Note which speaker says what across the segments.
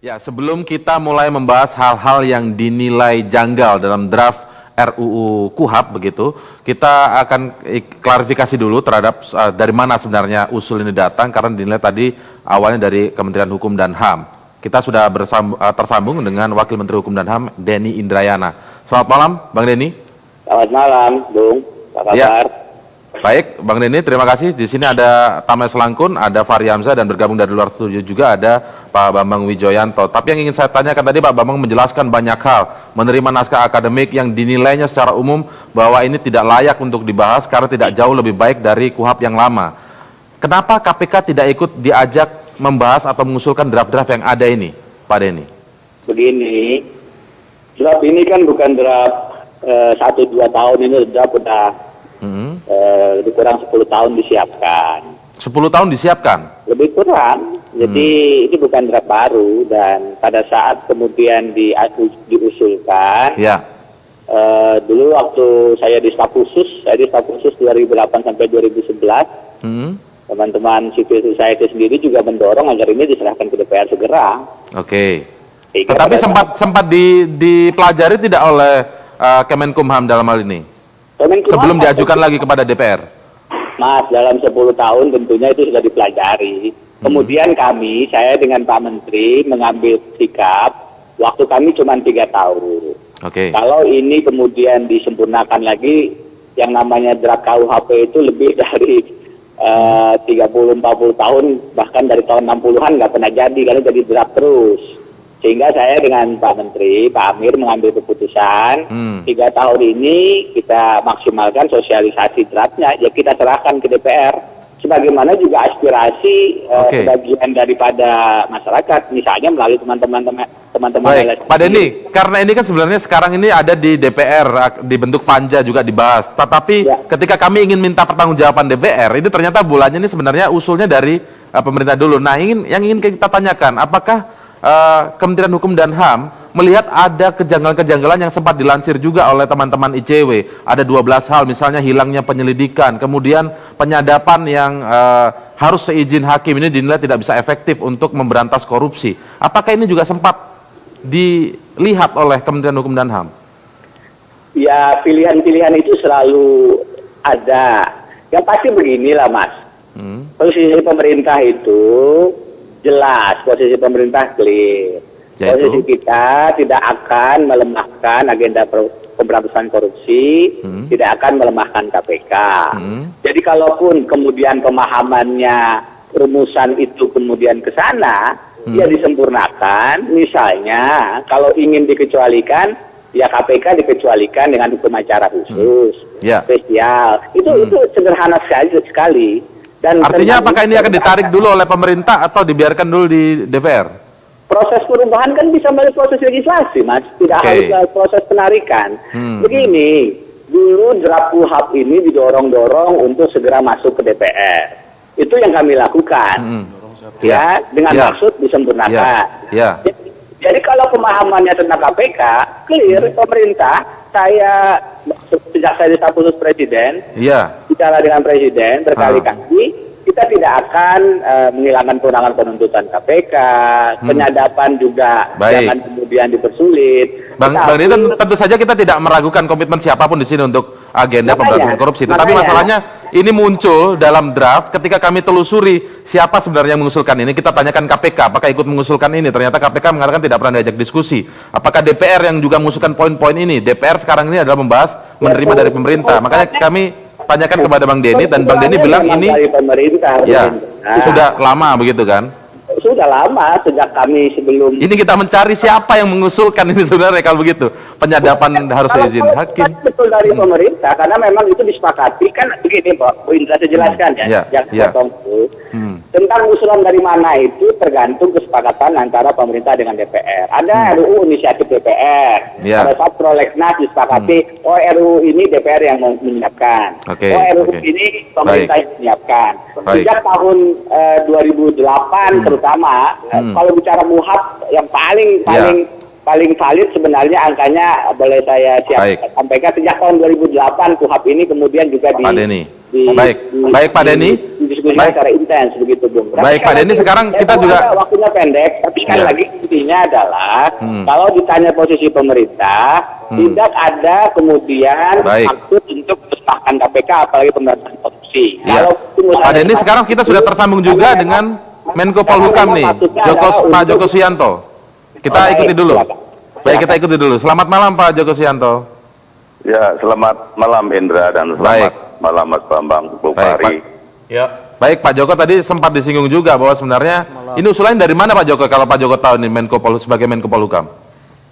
Speaker 1: Ya, sebelum kita mulai membahas hal-hal yang dinilai janggal dalam draft RUU KUHAP begitu, kita akan klarifikasi dulu terhadap dari mana sebenarnya usul ini datang karena dinilai tadi awalnya dari Kementerian Hukum dan HAM. Kita sudah tersambung dengan Wakil Menteri Hukum dan HAM, Denny Indrayana. Selamat malam, Bang Denny.
Speaker 2: Selamat malam, Bung. Apa kabar?
Speaker 1: Ya. Baik, Bang Denny, terima kasih. Di sini ada Tames Langkun, ada Fahri Hamzah, dan bergabung dari luar studio juga ada Pak Bambang Wijoyanto. Tapi yang ingin saya tanyakan tadi, Pak Bambang menjelaskan banyak hal, menerima naskah akademik yang dinilainya secara umum bahwa ini tidak layak untuk dibahas karena tidak jauh lebih baik dari KUHAP yang lama. Kenapa KPK tidak ikut diajak membahas atau mengusulkan draft-draft yang ada ini, Pak Denny?
Speaker 2: Begini, draft ini kan bukan draft 1-2 tahun, ini draft udah lebih kurang 10 tahun disiapkan.
Speaker 1: 10 tahun disiapkan? Lebih kurang.
Speaker 2: Jadi ini bukan draft baru, dan pada saat kemudian diusulkan, ya. Dulu waktu saya di staf khusus 2008 sampai 2011, teman-teman civil society sendiri juga mendorong agar ini diserahkan ke DPR segera.
Speaker 1: Oke. Tetapi sempat dipelajari tidak oleh Kemenkumham dalam hal ini? Sebelum diajukan lagi kepada DPR?
Speaker 2: Mas, dalam 10 tahun tentunya itu sudah dipelajari. Kemudian saya dengan Pak Menteri mengambil sikap, waktu kami cuma 3 tahun. Kalau ini kemudian disempurnakan lagi, yang namanya draft KUHP itu lebih dari 30-40 tahun, bahkan dari tahun 60-an nggak pernah jadi, karena jadi draft terus. Sehingga saya dengan Pak Menteri, Pak Amir mengambil keputusan 3 tahun ini kita maksimalkan sosialisasi draftnya, ya kita serahkan ke DPR. Sebagaimana juga aspirasi sebagian daripada masyarakat, misalnya melalui teman-teman.
Speaker 1: Baik, Pak Denny, karena ini kan sebenarnya sekarang ini ada di DPR, dibentuk panja juga dibahas. Tetapi ketika kami ingin minta pertanggungjawaban DPR, ini ternyata bulannya ini sebenarnya usulnya dari pemerintah dulu. Nah, yang ingin kita tanyakan, apakah Kementerian Hukum dan HAM melihat ada kejanggalan-kejanggalan yang sempat dilansir juga oleh teman-teman ICW. Ada 12 hal, misalnya hilangnya penyelidikan, kemudian penyadapan yang harus seizin hakim ini dinilai tidak bisa efektif untuk memberantas korupsi. Apakah ini juga sempat dilihat oleh Kementerian Hukum dan HAM?
Speaker 2: Ya, pilihan-pilihan itu selalu ada. Yang pasti beginilah, Mas. Posisi pemerintah itu jelas, posisi pemerintah clear. Posisi kita tidak akan melemahkan agenda pemberantasan korupsi, tidak akan melemahkan KPK. Jadi kalaupun kemudian pemahamannya rumusan itu kemudian ke sana, ya disempurnakan. Misalnya kalau ingin dikecualikan, ya KPK dikecualikan dengan hukum acara khusus, spesial. Itu sederhana sekali. Dan
Speaker 1: artinya apakah ini akan ditarik dulu oleh pemerintah atau dibiarkan dulu di DPR?
Speaker 2: Proses perubahan kan bisa melalui proses legislasi, Mas. Tidak harus proses penarikan. Begini, dulu draft KUHP ini didorong-dorong untuk segera masuk ke DPR. Itu yang kami lakukan. Dengan maksud disempurnakan. Jadi kalau pemahamannya tentang KPK, clear, pemerintah, sejak saya di staf khusus Presiden, bicara dengan Presiden berkali-kali, kita tidak akan menghilangkan kewenangan penuntutan KPK, penyadapan juga jangan kemudian dipersulit.
Speaker 1: Bang Denny, tentu saja kita tidak meragukan komitmen siapapun di sini untuk agenda pemberantasan korupsi. Tetapi masalahnya ini muncul dalam draft ketika kami telusuri siapa sebenarnya yang mengusulkan ini. Kita tanyakan KPK, apakah ikut mengusulkan ini? Ternyata KPK mengatakan tidak pernah diajak diskusi. Apakah DPR yang juga mengusulkan poin-poin ini? DPR sekarang ini adalah membahas menerima dari pemerintah. Makanya kami tanyakan kepada Bang Denny, dan Bang Denny bilang ini sudah lama begitu kan?
Speaker 2: Sudah lama, sejak kami sebelum...
Speaker 1: Ini kita mencari siapa yang mengusulkan ini sebenarnya kalau begitu. Penyadapan harus seizin hakim.
Speaker 2: Betul dari pemerintah, karena memang itu disepakati. Kan begini, Bu Indra, saya jelaskan yang potong itu. Tentang usulan dari mana itu tergantung kesepakatan antara pemerintah dengan DPR. Ada RUU inisiatif DPR. Pada saat prolegnas disepakati, RUU ini DPR yang menyiapkan. RUU ini pemerintah yang menyiapkan. Sejak tahun 2008 terutama, kalau bicara KUHP yang paling valid sebenarnya angkanya boleh saya sampaikan, sejak tahun 2008 KUHP ini kemudian juga
Speaker 1: Baik Pak Denny.
Speaker 2: diskusinya secara intens begitu, Bung.
Speaker 1: Baik, Pak Denny, sekarang kita juga
Speaker 2: waktunya pendek, tapi sekali lagi intinya adalah kalau ditanya posisi pemerintah, tidak ada kemudian maksud untuk mensahkan KPK apalagi pemberantasan korupsi.
Speaker 1: Kalau Pak Denny, sekarang kita sudah tersambung juga dengan Menko Polhukam nih, Pak Joko Suyanto. Kita ikuti dulu. Baik, kita ikuti dulu. Selamat malam Pak Joko Suyanto.
Speaker 3: Ya, selamat malam Indra dan selamat malam Mas Bambang, Bung Fahri.
Speaker 1: Ya. Baik, Pak Joko tadi sempat disinggung juga bahwa sebenarnya ini usulannya dari mana Pak Joko, kalau Pak Joko tahu nih sebagai Menko Polhukam?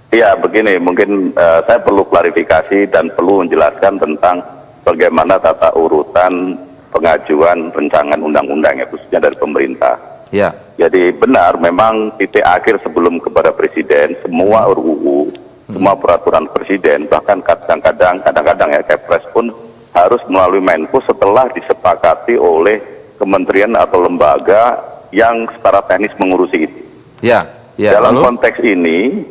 Speaker 3: Iya, begini, mungkin saya perlu klarifikasi dan perlu menjelaskan tentang bagaimana tata urutan pengajuan rancangan undang-undang ya, khususnya dari pemerintah.
Speaker 1: Ya.
Speaker 3: Jadi benar, memang titik akhir sebelum kepada Presiden, semua RUU, semua peraturan Presiden, bahkan kadang-kadang ya Kepres pun harus melalui Menko setelah disepakati oleh kementerian atau lembaga yang secara teknis mengurusi itu.
Speaker 1: Ya.
Speaker 3: Dalam konteks ini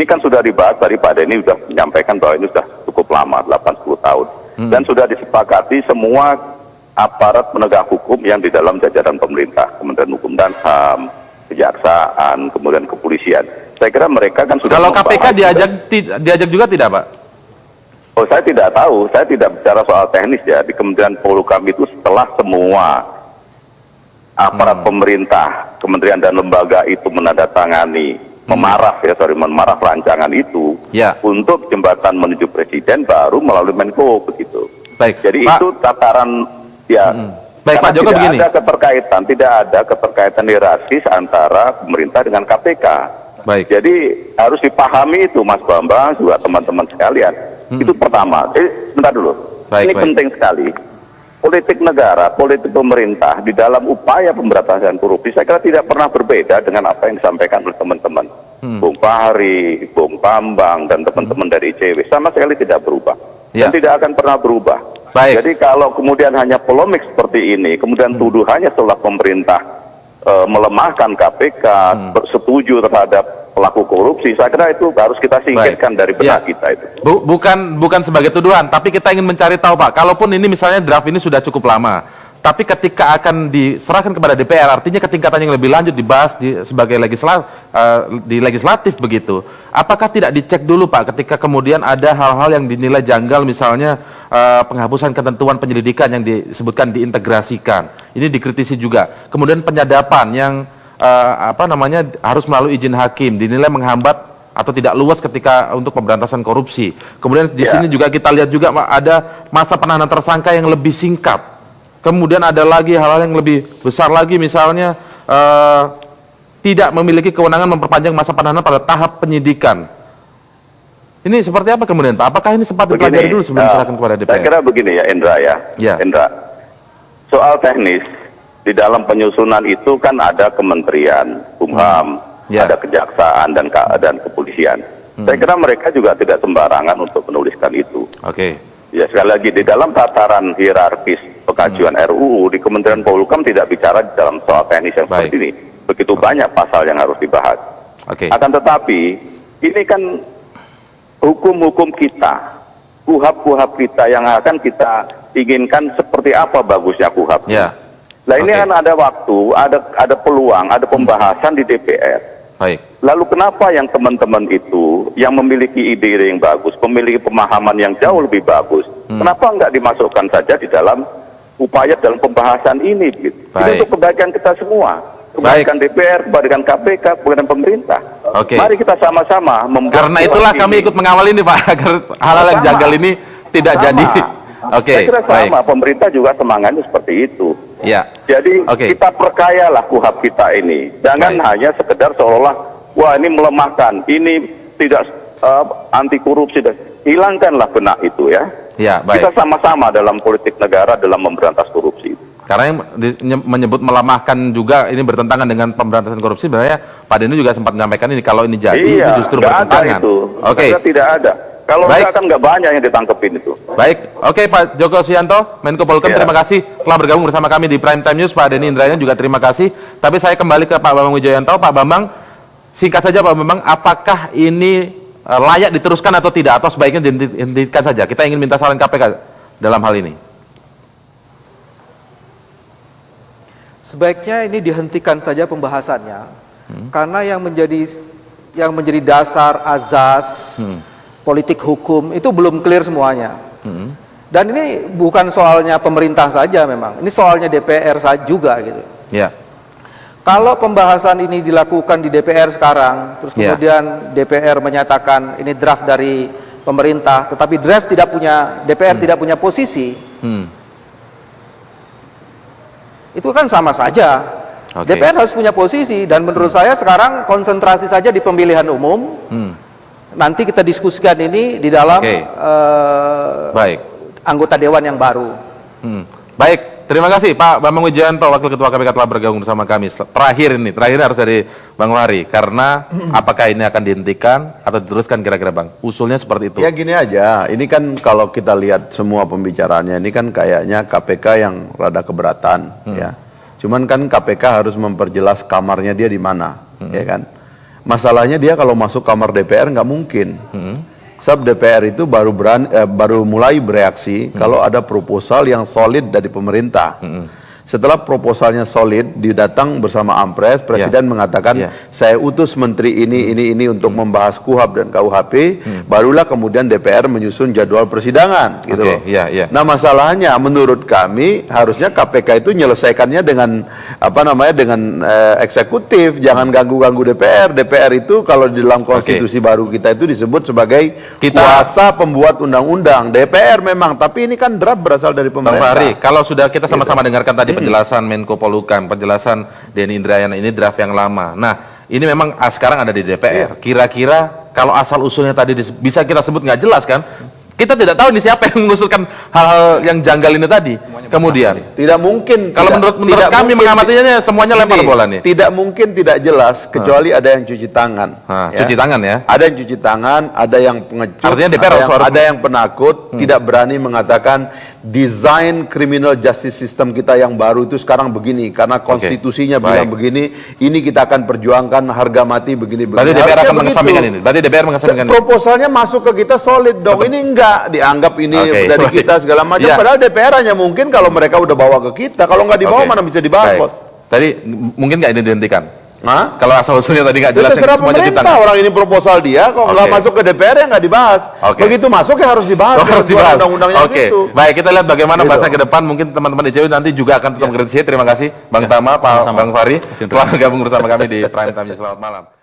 Speaker 3: kan sudah dibahas, tadi Pak Denny sudah menyampaikan bahwa ini sudah cukup lama, 8-10 tahun. Dan sudah disepakati semua aparat penegak hukum yang di dalam jajaran pemerintah, Kementerian Hukum dan HAM, Kejaksaan, kemudian kepolisian. Saya kira mereka kan sudah.
Speaker 1: Kalau KPK diajak juga tidak, Pak?
Speaker 3: Oh, saya tidak tahu, saya tidak bicara soal teknis ya. Di Kementerian Polhukam itu setelah semua aparat pemerintah, kementerian dan lembaga itu menandatangani, memaraf rancangan itu untuk jembatan menuju Presiden, baru melalui Menko begitu.
Speaker 1: Baik,
Speaker 3: jadi
Speaker 1: Pak,
Speaker 3: itu tataran ya.
Speaker 1: Baik, Pak Joko, begini.
Speaker 3: Tidak ada keterkaitan hierarkis antara pemerintah dengan KPK.
Speaker 1: Baik.
Speaker 3: Jadi harus dipahami itu, Mas Bambang, juga teman-teman sekalian. Itu pertama. Sebentar dulu. Ini penting sekali. Politik negara, politik pemerintah di dalam upaya pemberantasan korupsi, saya kira tidak pernah berbeda dengan apa yang disampaikan oleh teman-teman Bung Fahri, Bung Bambang, dan teman-teman dari ICW. Sama sekali tidak berubah. Dan tidak akan pernah berubah.
Speaker 1: Baik.
Speaker 3: Jadi kalau kemudian hanya polemik seperti ini, kemudian tuduhannya setelah pemerintah melemahkan KPK, bersetuju terhadap pelaku korupsi, saya kira itu harus kita singkirkan dari benak kita itu.
Speaker 1: Bukan sebagai tuduhan, tapi kita ingin mencari tahu, Pak, kalaupun ini misalnya draft ini sudah cukup lama, tapi ketika akan diserahkan kepada DPR, artinya ketingkatan yang lebih lanjut dibahas sebagai legislatif begitu, apakah tidak dicek dulu, Pak, ketika kemudian ada hal-hal yang dinilai janggal, misalnya penghapusan ketentuan penyelidikan yang disebutkan diintegrasikan, ini dikritisi juga, kemudian penyadapan yang harus melalui izin hakim, dinilai menghambat atau tidak luas ketika untuk pemberantasan korupsi. Kemudian di sini juga kita lihat juga ada masa penahanan tersangka yang lebih singkat. Kemudian ada lagi hal-hal yang lebih besar lagi, misalnya tidak memiliki kewenangan memperpanjang masa penahanan pada tahap penyidikan. Ini seperti apa kemudian, Pak? Apakah ini sempat dipelajari dulu sebelum diserahkan kepada DPR?
Speaker 3: Saya kira begini ya, Indra ya. Indra, soal teknis di dalam penyusunan itu kan ada kementerian, Kumham, ada kejaksaan dan kepolisian. Saya kira mereka juga tidak sembarangan untuk menuliskan itu. Ya, sekali lagi di dalam tataran hierarkis pengajuan RUU di Kementerian Polhukam tidak bicara di dalam soal teknis yang seperti ini. Begitu banyak pasal yang harus dibahas. Akan tetapi ini kan hukum-hukum kita, kuhab-kuhab kita yang akan kita inginkan seperti apa bagusnya kuhab. Nah ini kan ada waktu, ada peluang, ada pembahasan di DPR. Lalu kenapa yang teman-teman itu yang memiliki ide yang bagus, memiliki pemahaman yang jauh lebih bagus, kenapa nggak dimasukkan saja di dalam upaya dalam pembahasan ini? Gitu. Itu untuk kebaikan kita semua, kebaikan DPR, kebaikan KPK, kebaikan pemerintah. Mari kita sama-sama membuat. Karena itulah kami ikut mengawal ini, Pak, agar hal-hal yang janggal ini tidak jadi. Saya kira sama, pemerintah juga semangatnya seperti itu. Jadi kita perkayalah kuhab kita ini, jangan hanya sekedar seolah-olah wah ini melemahkan, ini tidak anti korupsi, dan hilangkanlah benak itu ya. Kita sama-sama dalam politik negara dalam memberantas korupsi. Karena yang menyebut melemahkan juga ini bertentangan dengan pemberantasan korupsi, sebenarnya Pak Denny juga sempat menyampaikan ini, kalau ini jadi ini justru bertentangan. Tidak ada. Kalau enggak kan nggak banyak yang ditangkepin itu. Pak Joko Suyanto, Menko Polhukam, terima kasih telah bergabung bersama kami di Prime Time News. Pak Denny Indrayana juga terima kasih. Tapi saya kembali ke Pak Bambang Wijoyanto. Pak Bambang, singkat saja Pak Bambang, apakah ini layak diteruskan atau tidak, atau sebaiknya dihentikan saja? Kita ingin minta saran KPK dalam hal ini.
Speaker 4: Sebaiknya ini dihentikan saja pembahasannya, karena yang menjadi dasar azas politik hukum itu belum clear semuanya. Dan ini bukan soalnya pemerintah saja, memang ini soalnya DPR juga gitu.
Speaker 1: Ya.
Speaker 4: Kalau pembahasan ini dilakukan di DPR sekarang, terus kemudian DPR menyatakan ini draft dari pemerintah, tetapi draft DPR tidak punya posisi, itu kan sama saja. DPR harus punya posisi, dan menurut saya sekarang konsentrasi saja di pemilihan umum. Nanti kita diskusikan ini di dalam anggota dewan yang baru.
Speaker 1: Baik, terima kasih Pak Bambang Wijoyanto, Wakil Ketua KPK telah bergabung bersama kami. Terakhir harus dari Bang Fahri, karena apakah ini akan dihentikan atau diteruskan kira-kira Bang? Usulnya seperti itu.
Speaker 5: Ya gini aja, ini kan kalau kita lihat semua pembicaraannya, ini kan kayaknya KPK yang rada keberatan, ya. Cuman kan KPK harus memperjelas kamarnya dia di mana, ya kan? Masalahnya dia kalau masuk kamar DPR nggak mungkin. Sebab DPR itu baru mulai bereaksi kalau ada proposal yang solid dari pemerintah. Setelah proposalnya solid, didatang bersama Ampres, Presiden mengatakan, saya utus Menteri ini untuk membahas KUHP dan KUHP, barulah kemudian DPR menyusun jadwal persidangan, gitu loh. Nah masalahnya, menurut kami harusnya KPK itu menyelesaikannya dengan dengan eksekutif, jangan ganggu-ganggu DPR. DPR itu kalau di dalam konstitusi baru kita itu disebut sebagai kuasa pembuat undang-undang. DPR memang, tapi ini kan draft berasal dari pemerintah.
Speaker 1: Bang Fahri, kalau sudah kita sama-sama dengarkan tadi penjelasan Menko Polhukam, penjelasan Denny Indrayana, ini draft yang lama. Nah, ini memang sekarang ada di DPR. Kira-kira kalau asal usulnya tadi bisa kita sebut nggak jelas kan? Kita tidak tahu ini siapa yang mengusulkan hal-hal yang janggal ini tadi. Kemudian
Speaker 5: tidak mungkin.
Speaker 1: Kalau menurut kami mengamatinya semuanya lempar bola nih.
Speaker 5: Tidak mungkin tidak jelas kecuali ada yang cuci tangan.
Speaker 1: Cuci tangan ya.
Speaker 5: Ada yang cuci tangan, ada yang pengecut,
Speaker 1: artinya DPR
Speaker 5: ada yang penakut, tidak berani mengatakan desain criminal justice system kita yang baru itu sekarang begini karena konstitusinya bilang begini, ini kita akan perjuangkan harga mati begini-begini.
Speaker 1: Berarti DPR akan mengesampingkan ini. Berarti DPR mengesampingkan.
Speaker 5: Proposalnya masuk ke kita solid dong. Ini enggak dianggap ini dari kita segala macam. Padahal DPR hanya mungkin kalau mereka udah bawa ke kita. Kalau nggak dibawa mana bisa dibahas, Bos.
Speaker 1: Tadi mungkin nggak ini dihentikan?
Speaker 5: Hah?
Speaker 1: Kalau asal usulnya tadi nggak jelas,
Speaker 5: terserah pemerintah. Orang ini proposal dia, kok nggak masuk ke DPR ya nggak dibahas. Begitu masuk ya harus dibahas.
Speaker 1: Harus dibahas.
Speaker 5: Undang-undangnya gitu.
Speaker 1: Baik, kita lihat bagaimana bahasa ke depan. Mungkin teman-teman ICW nanti juga akan tetap mengkritisi. Terima kasih Bang Tama, Pak Bang Fahri telah bergabung bersama kami di Prime Time. Selamat malam.